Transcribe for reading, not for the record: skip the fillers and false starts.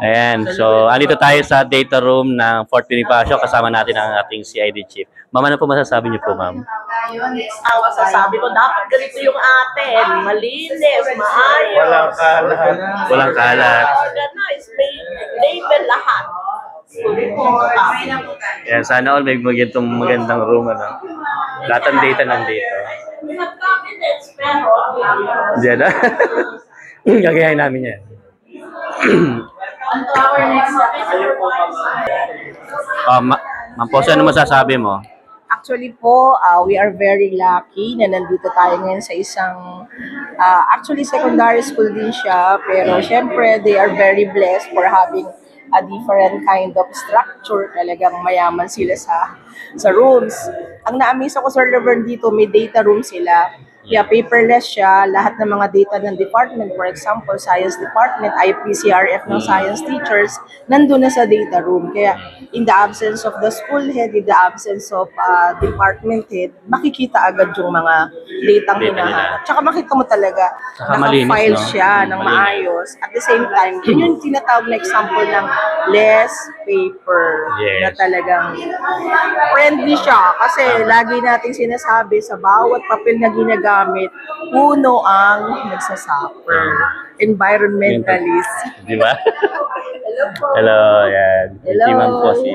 Ayan, so andito tayo sa data room ng Fort Bonifacio. Kasama natin ang ating CID chief. Ma'am, ano po masasabi niyo po, ma'am? Masasabi ko, dapat ganito yung atin. Malinis, maayos. Walang kalat. Walang kalat. Organize, may label lahat. Ayan, sana all may magandang room, ano? Lahat ng data nandito. We have cabinets, pero Diyan na. Gagayahin namin yan. on to our next episode. Ma'am po, ano masasabi mo? Actually po, we are very lucky na nandito tayo ngayon sa isang, actually secondary school din siya, pero syempre they are very blessed for having a different kind of structure. Talagang mayaman sila sa rooms. Ang na-amaze ako, Sir Laverne, dito may data room sila. Kaya paperless siya, lahat ng mga data ng department, for example, science department, IPCRF ng science teachers, nandun na sa data room. Kaya in the absence of the school head, in the absence of department head, makikita agad yung mga datang hinahanap. Tsaka makita mo talaga, naka-file siya ng maayos. At the same time, yun yung tinatawag na example ng less paper. Na talagang friendly siya. Kasi lagi nating sinasabi sa bawat papel na ginagamit, puno ang nagsasuffer. Environmentalist. Di ba? Hello po. Hello, yan. Hello. Si Ma'am po si